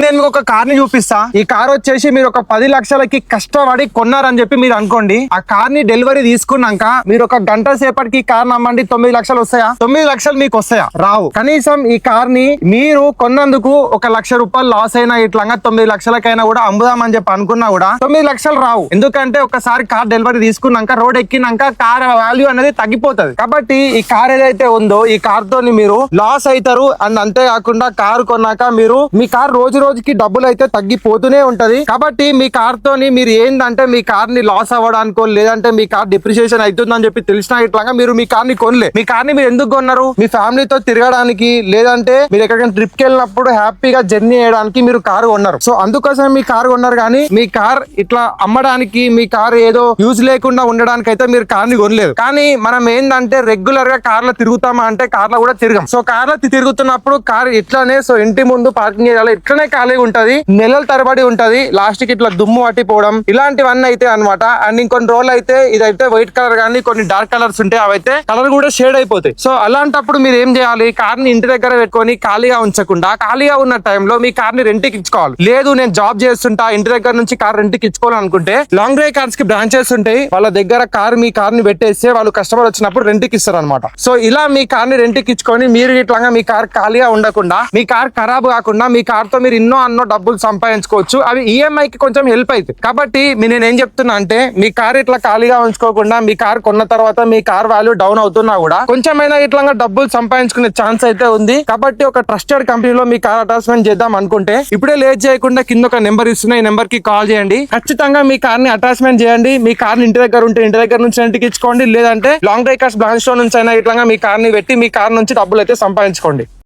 నేను మీకు ఒక కార్ ని చూపిస్తా. ఈ కార్ వచ్చేసి మీరు ఒక 10 లక్షలకి కష్టపడి కొన్నారని చెప్పి మీరు అనుకోండి. ఆ కార్ ని డెలివరీ తీసుకున్నాక మీరు ఒక గంట సేపటికి కార్ నమ్మండి 9 లక్షలు వస్తాయా? 9 లక్షలు మీకు వస్తాయా? రావు. కనీసం ఈ కార్ ని మీరు కొన్నందుకు ₹1,00,000 లాస్ అయినా ఇట్లా 9 లక్షలకైనా కూడా అమ్ముదామని చెప్పి అనుకున్నా కూడా 9 లక్షలు రావు. ఎందుకంటే ఒకసారి కార్ డెలివరీ తీసుకున్నాక రోడ్ ఎక్కినాక కార్ వాల్యూ అనేది తగ్గిపోతుంది. కాబట్టి ఈ కార్ ఏదైతే ఉందో ఈ కార్ తోని మీరు లాస్ అవుతారు. అండ్ అంతేకాకుండా కారు కొన్నాక మీ కార్ రోజు రోజుకి డబ్బులు అయితే తగ్గిపోతూనే ఉంటది. కాబట్టి మీ కార్ తోని మీరు ఏంటంటే మీ కార్ ని లాస్ అవ్వడానికో లేదంటే మీ కార్ డిప్రిసియేషన్ అవుతుందని చెప్పి తెలిసినా ఇట్లాగా మీరు మీ కార్ ని కొనలే. మీ కార్ ని మీరు ఎందుకు కొన్నారు? మీ ఫ్యామిలీతో తిరగడానికి లేదంటే మీరు ఎక్కడికైనా ట్రిప్ కి వెళ్ళినప్పుడు హ్యాపీగా జర్నీ చేయడానికి మీరు కారు కొన్నారు. సో అందుకోసం మీ కారు కొన్నారు. కానీ మీ కార్ ఇట్లా అమ్మడానికి మీ కార్ ఏదో యూజ్ లేకుండా ఉండడానికి అయితే మీరు కార్ ని కొనలేదు. కానీ మనం ఏంటంటే రెగ్యులర్ గా కార్ లో తిరుగుతామా అంటే కార్ లో కూడా తిరగం. సో కార్ లో తిరుగుతున్నప్పుడు కార్ ఇట్లానే సో ఇంటి ముందు పార్కింగ్ ఏరియాలో ఇట్లనే ఖాళీగా ఉంటది. నెలల తరబడి ఉంటది. లాస్ట్ కి ఇట్లా దుమ్ము పట్టిపోవడం ఇలాంటివన్నీ అయితే అనమాట. అండ్ ఇంకొన్ని రోజులు అయితే ఇదైతే వైట్ కలర్ కానీ కొన్ని డార్క్ కలర్స్ ఉంటాయి. అవైతే కలర్ కూడా షేడ్ అయిపోతాయి. సో అలాంటప్పుడు మీరు ఏం చేయాలి? కార్ ని ఇంటి దగ్గర పెట్టుకొని ఖాళీగా ఉంచకుండా ఖాళీగా ఉన్న టైంలో మీ కార్ ని రెంట్కి ఇచ్చుకోవాలి. లేదు నేను జాబ్ చేస్తుంటా ఇంటి దగ్గర నుంచి కార్ రెంట్కి ఇచ్చుకోవాలనుకుంటే లాంగ్ డ్రైవ్ కార్స్ కి బ్రాంచెస్ ఉంటాయి. వాళ్ళ దగ్గర మీ కార్ ని పెట్టేస్తే వాళ్ళు కస్టమర్ వచ్చినప్పుడు రెంట్కి ఇస్తారు అనమాట. సో ఇలా మీ కార్ ని రెంట్కి ఇచ్చుకొని మీరు ఇట్లా మీ కార్ ఖాళీగా ఉండకుండా మీ కార్ ఖరాబ్ కాకుండా మీ కార్ తో మీరు అన్నో డబ్బులు సంపాదించుకోవచ్చు. అవి ఈఎంఐ కి కొంచెం హెల్ప్ అవుతుంది. కాబట్టి నేను ఏం చెప్తున్నా అంటే మీ కార్ ఇట్లా ఖాళీగా ఉంచుకోకుండా మీ కార్ కొన్న తర్వాత మీ కార్ వాల్యూ డౌన్ అవుతున్నా కూడా కొంచెమైనా ఇట్లా డబ్బులు సంపాదించుకునే ఛాన్స్ అయితే ఉంది. కాబట్టి ఒక ట్రస్టెడ్ కంపెనీలో మీ కార్ అటాచ్మెంట్ చేద్దాం అనుకుంటే ఇప్పుడే లేట్ చేయకుండా కింద ఒక నెంబర్ ఇస్తున్నా. ఈ నెంబర్ కి కాల్ చేయండి. ఖచ్చితంగా మీ కార్ ని అటాచ్మెంట్ చేయండి. మీ కార్ ని ఇంటి దగ్గర ఉంటే ఇంటి దగ్గర నుంచి ఇంటికి ఇచ్చుకోండి. లేదంటే లాంగ్ డ్రైవ్ కార్స్ బ్రాంచ్ లో నుంచి అయినా ఇట్లా మీ కార్ ని పెట్టి మీ కార్ నుంచి డబ్బులు అయితే సంపాదించుకోండి.